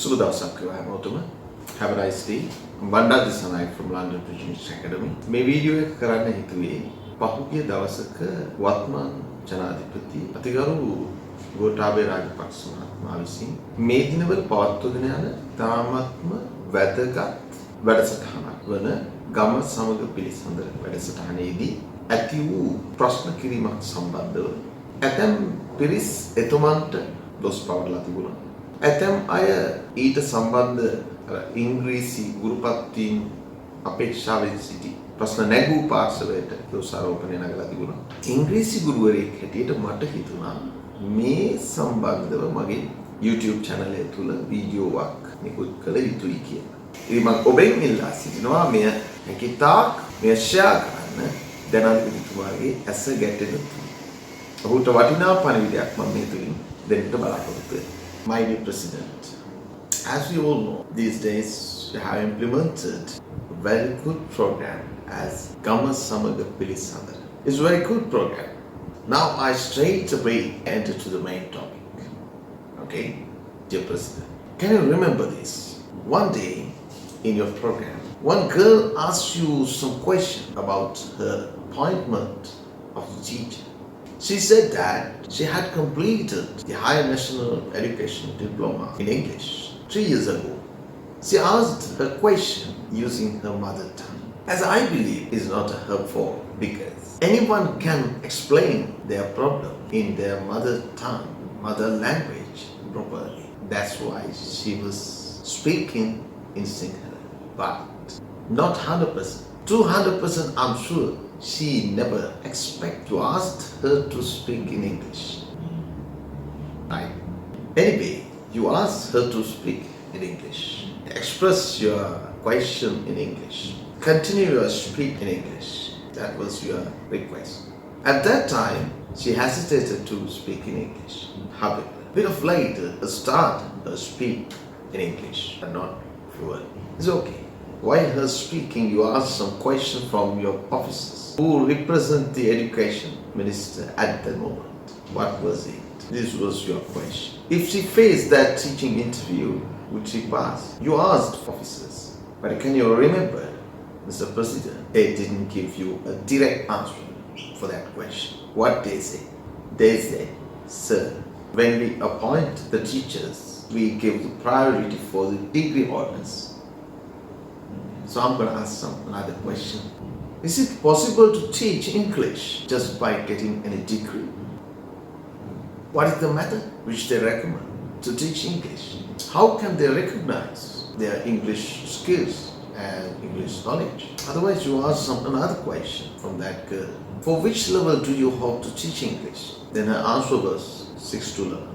සුබ දවසක් වේවා හැමෝටම. Have a nice day. Bandara Dissanayake from London British Academy. මේ වීඩියෝ එක කරන්න හිතුවේ පහුගිය දවසක වත්මන් ජනාධිපති අතිගරු ගෝඨාභය රාජපක්ෂ මහත්මයා විසින් මේ දිනවල පවත්වගෙන යන තාමත්ම වැදගත් වැඩසටහනක් වන ගම සමග පිළිසඳර වැඩසටහනේදී ඇති වූ ප්‍රශ්න කිරීමක් සම්බන්ධව ඇතැම් පිරිස් එතුමන්ට දොස් පවරලා තිබුණා. ඇතැම් අය ඊට සම්බන්ධ ඉංග්‍රීසි ගුරුපත්වීම් අපේක්ෂාවෙන් සිටි ප්‍රශ්න නැගූ පාර්ශවයට දෝෂාරෝපණය නගලා තිබුණා. ඉංග්‍රීසි ගුරුවරයෙක් හැටියට මට හිතුණා මේ සම්බන්ධව මගේ YouTube channel එක තුල වීඩියෝවක් නිකුත් කළ යුතුයි කියලා. ඉතින් මම ඔබෙන් ඉල්ලා සිටිනවා මෙය හැකිතාක් මෙය share කරන්න ජනාධිපතිතුමාගේ ඇස ගැටෙන ඔහුට වටිනා පණිවිඩයක් මම මේ තුලින් දෙන්න බලාපොරොත්තු වෙනවා. My dear President, as we all know, these days we have implemented a very good program as Gama Samaga Pilisandara. It's a very good program. Now I straight away enter to the main topic. Okay, dear President, can you remember this? One day in your program, one girl asked you some question about her appointment of the teacher. She said that she had completed the Higher National Education Diploma in English 3 years ago. She asked her question using her mother tongue. As I believe is not her fault because anyone can explain their problem in their mother tongue, mother language properly. That's why she was speaking in Sinhala. But not 100%. 200% I'm sure she never expect you asked her to speak in English. Right? Anyway, you asked her to speak in English. Express your question in English. Continue your speak in English. That was your request. At that time, she hesitated to speak in English. However, a bit of later, start her speak in English, but not fluently. It's okay. While her speaking, you ask some question from your officers who represent the education minister at the moment. What was it? This was your question. If she faced that teaching interview, would she pass? You asked officers, but can you remember, Mr. President, they didn't give you a direct answer for that question. What they say? They say, sir, when we appoint the teachers, we give the priority for the degree holders. So I'm going to ask another question. Is it possible to teach English just by getting any degree? What is the method which they recommend to teach English? How can they recognize their English skills and English knowledge? Otherwise, you ask another question from that girl. For which level do you hope to teach English? Then her answer was 6 to 11.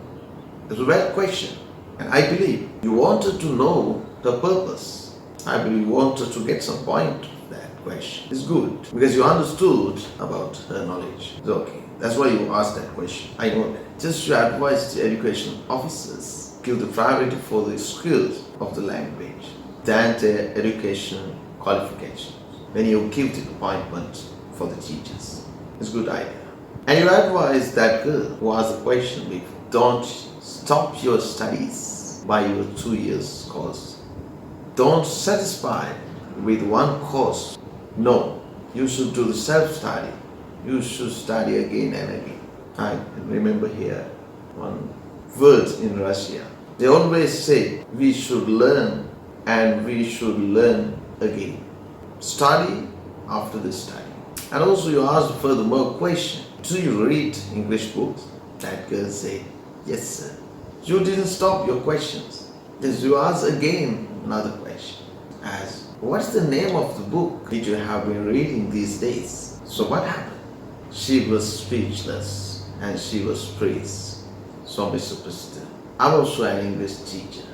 It's a valid question. And I believe you wanted to know the purpose. I believe you wanted to get some point of that question. It's good because you understood about her knowledge. It's okay. That's why you asked that question. I know that. Just to advise the education officers, give the priority for the skills of the language than their education qualifications when you give the appointment for the teachers. It's a good idea. And you advise that girl who asked the question before, don't stop your studies by your 2 years course. Don't satisfy with one course. No, you should do the self-study. You should study again and again. I remember here one word in Russia. They always say we should learn and we should learn again. Study after the study. And also you ask furthermore question. Do you read English books? That girl said, yes sir. You didn't stop your questions. Yes, you ask again another question. As what's the name of the book that you have been reading these days? So what happened? She was speechless and she was praised. So Mr. President, I'm also an English teacher.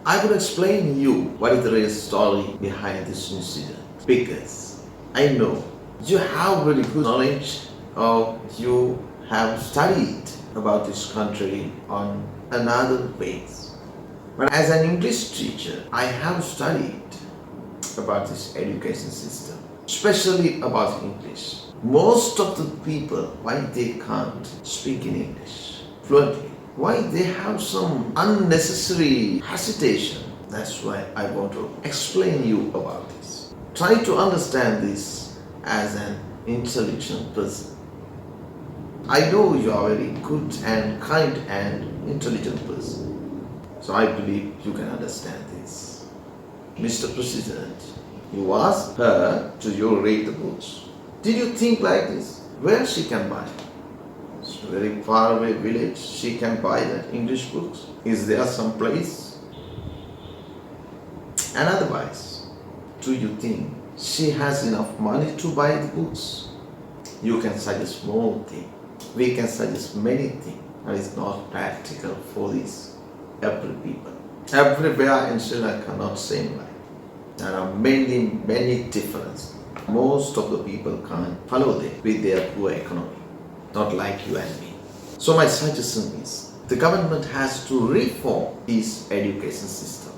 I will explain you what is the real story behind this incident because I know you have very good knowledge or you have studied about this country on another base. But as an English teacher, I have studied about this education system, especially about English. Most of the people, why they can't speak in English fluently? Why they have some unnecessary hesitation? That's why I want to explain you about this. Try to understand this as an intelligent person. I know you are a very good and kind and intelligent person. So I believe you can understand this. Mr. President, you asked her to you read the books. Did you think like this? Where she can buy? It's a very far away village. She can buy that English books. Is there some place? And otherwise, do you think she has enough money to buy the books? You can suggest small thing. We can suggest many things, but it's not practical for this every people. Everywhere in Sri Lanka not same life. There are many differences. Most of the people can't follow them with their poor economy, not like you and me. So my suggestion is, the government has to reform this education system.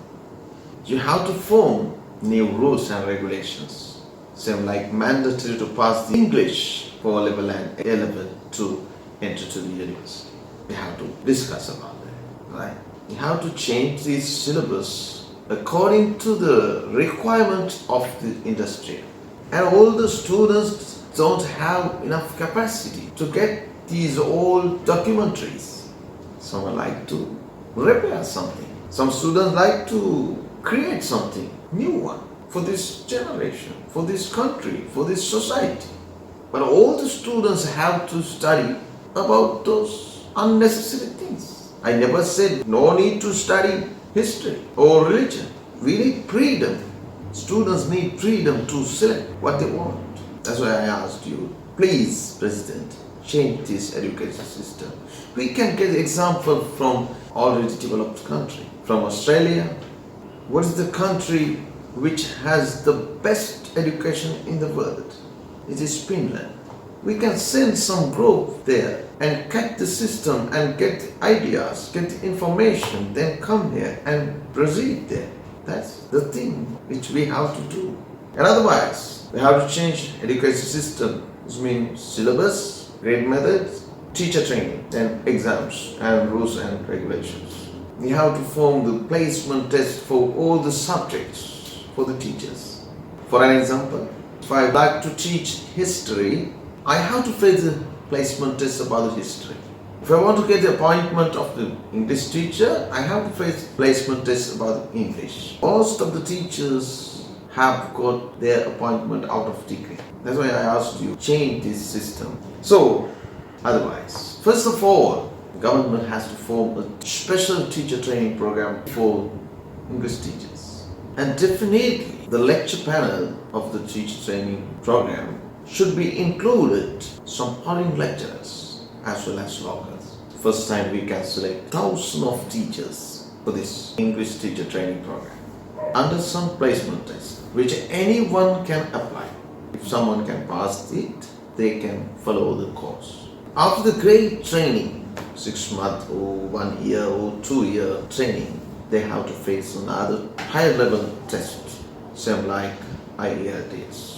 You have to form new rules and regulations. Same like mandatory to pass the English for level and A level to enter to the university. We have to discuss about that, right? You have to change this syllabus according to the requirement of the industry. And all the students don't have enough capacity to get these old documentaries. Some like to repair something. Some students like to create something new one for this generation, for this country, for this society. But all the students have to study about those unnecessary things. I never said no need to study history or religion. We need freedom. Students need freedom to select what they want. That's why I asked you, please, President, change this education system. We can get example from already developed country. From Australia, what is the country which has the best education in the world? It is Finland. We can send some group there and cut the system and get ideas, get information, then come here and proceed there. That's the thing which we have to do. And otherwise, we have to change education system. This means syllabus, grade methods, teacher training, then exams and rules and regulations. We have to form the placement test for all the subjects for the teachers. For an example, if I like to teach history, I have to face the placement test about the history. If I want to get the appointment of the English teacher, I have to face placement test about English. Most of the teachers have got their appointment out of degree. That's why I asked you, change this system. So, otherwise, first of all, the government has to form a special teacher training program for English teachers. And definitely, the lecture panel of the teacher training program should be included some foreign lecturers as well as locals. First time we can select thousands of teachers for this English teacher training program under some placement test which anyone can apply. If someone can pass it, they can follow the course. After the grade training, 6 months or 1 year or 2 year training, they have to face another higher level test, same like IELTS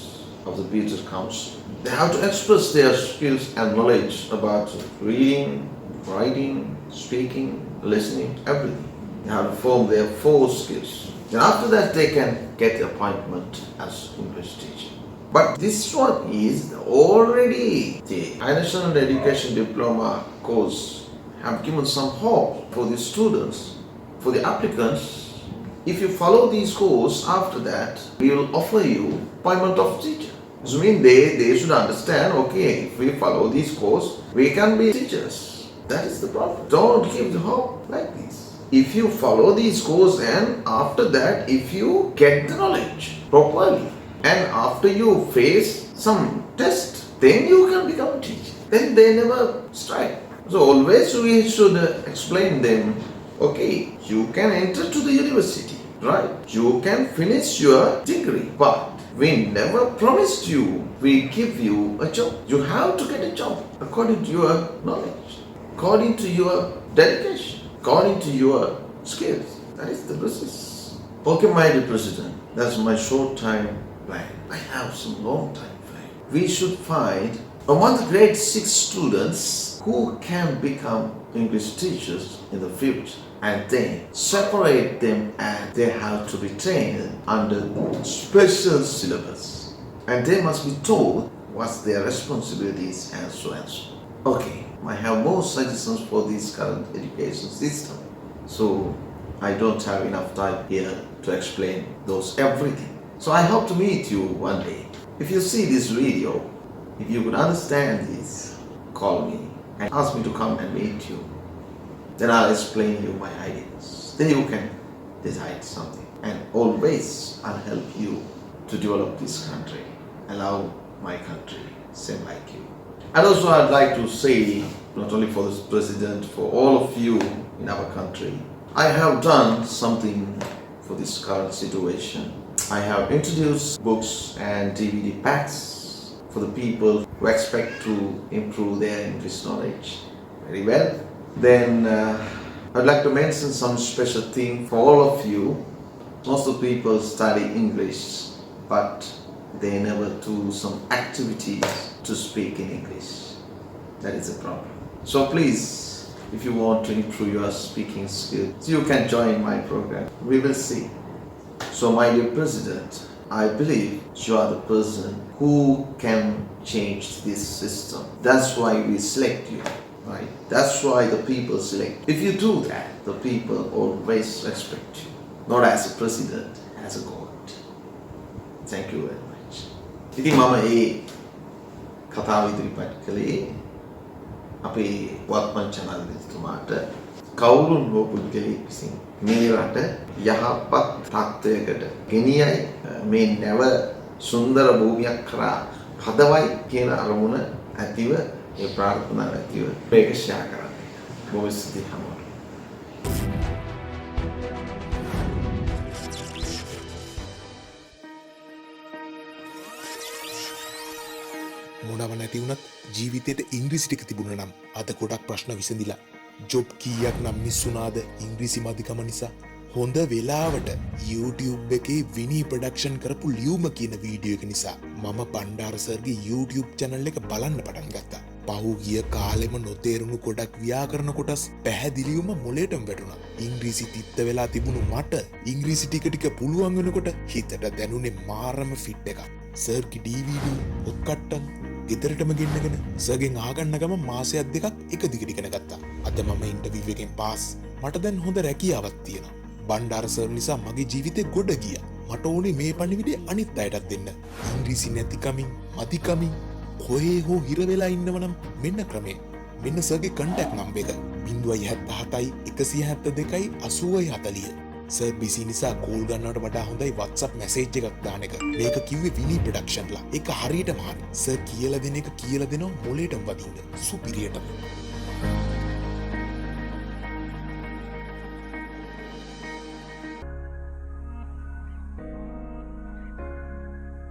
of the British Council. They have to express their skills and knowledge about reading, writing, speaking, listening, everything. They have to form their 4 skills. And after that, they can get the appointment as English teacher. But this one is already the High National Education Diploma course have given some hope for the students, for the applicants. If you follow these course, after that, we will offer you appointment of teacher. This means they should understand, okay, if we follow this course, we can be teachers. That is the problem. Don't give the hope like this. If you follow these course and after that, if you get the knowledge properly and after you face some test, then you can become a teacher. Then they never strike. So always we should explain them, okay, you can enter to the university, right? You can finish your degree, but we never promised you we give you a job. You have to get a job according to your knowledge, according to your dedication, according to your skills. That is the process. Okay, my dear President, that's my short time plan. I have some long time plan. We should find Among the grade 6 students who can become English teachers in the future, and then separate them, and they have to be trained under special syllabus, and they must be told what's their responsibilities and so and so. Okay, I have more suggestions for this current education system, so I don't have enough time here to explain those everything. So I hope to meet you one day. If you see this video, if you could understand this, call me and ask me to come and meet you. Then I'll explain you my ideas. Then you can decide something. And always I'll help you to develop this country. Allow my country, same like you. And also I'd like to say, not only for this president, for all of you in our country, I have done something for this current situation. I have introduced books and DVD packs for the people who expect to improve their English knowledge very well. Then I'd like to mention some special thing for all of you. Most of the people study English, but they never do some activities to speak in English. That is a problem. So please, if you want to improve your speaking skills, you can join my program. We will see. So my dear President, I believe you are the person who can change this system. That's why we select you, right? That's why the people select. If you do that, the people always respect you. Not as a president, as a God. Thank you very much. ඉතින් මම ඒ කතාව ඉදිරිපත් කළේ අපේ වත්මන් ජනාධිපතිතුමාට කවුරුන් හෝ පුද්ගලයෙක් විසින් මේ රට යහපත් තත්ත්වයකට ගෙනියයි මේ නැව සුන්දර භූමියක් කරා හදවයි කියන අරමුණ ඇතිව ඒ ප්‍රාර්ථනාව ඇතිව මේක ෂෙයා කරන්න. බොහොම ස්තුතියි හැමෝටම. මොනව නැති වුණත් ජීවිතේට ඉංග්‍රීසි ටික තිබුණා නම් අද ගොඩක් ප්‍රශ්න විසඳිලා. ජොබ් කීයක් නම් මිස් වුණාද ඉංග්‍රීසි මදිකම නිසා. හොඳ වෙලාවට YouTube එකේ විනී ප්‍රොඩක්ෂන් කරපු ලියුම කියන වීඩියෝ එක නිසා මම බණ්ඩාර සර්ගේ YouTube channel එක බලන්න පටන් ගත්තා. පහුගිය කාලෙම නොතේරුණු ගොඩක් ව්‍යාකරණ කොටස් පැහැදිලිවම මොලේටම වැටුණා. ඉංග්‍රීසි තිත්ත වෙලා තිබුණු මට ඉංග්‍රීසි ටික පුළුවන් වෙනකොට හිතට දැනුනේ මාරම ෆිට් එකක්. සර්ගේ DVD ඔක්කට්ටන් ගෙදරටම ගෙන්නගෙන සර්ගෙන් ආගන්න ගම මාසයක් දෙකක් එක දිගට ඉගෙන ගත්තා. අද මම ඉන්ටර්විව් එකෙන් පාස්. මට දැන් හොඳ රැකියාවක් තියෙනවා. බණ්ඩාර සර් නිසා මගේ ජීවිතේ ගොඩ ගියා. මට ඕනේ මේ පණිවිඩය අනිත් අයටත් දෙන්න. ඉංග්‍රීසි නැතිකමින්, මදිකමින් කොහේ හෝ හිර වෙලා ඉන්නවනම් මෙන්න ක්‍රමය. මෙන්න සර්ගේ කන්ටැක්ට් නම්බර් එක 077යි 172යි 8040. සර් බිසි නිසා කෝල් ගන්නවට වඩා හොඳයි WhatsApp මැසේජ් එකක් දාන එක. මේක කිව්වේ විනී ප්‍රොඩක්ෂන්ලා. ඒක හරියටම හරි. සර් කියලා දෙන එක කියලා දෙනවා මොලේටම වදින්න. සුපිරියටම.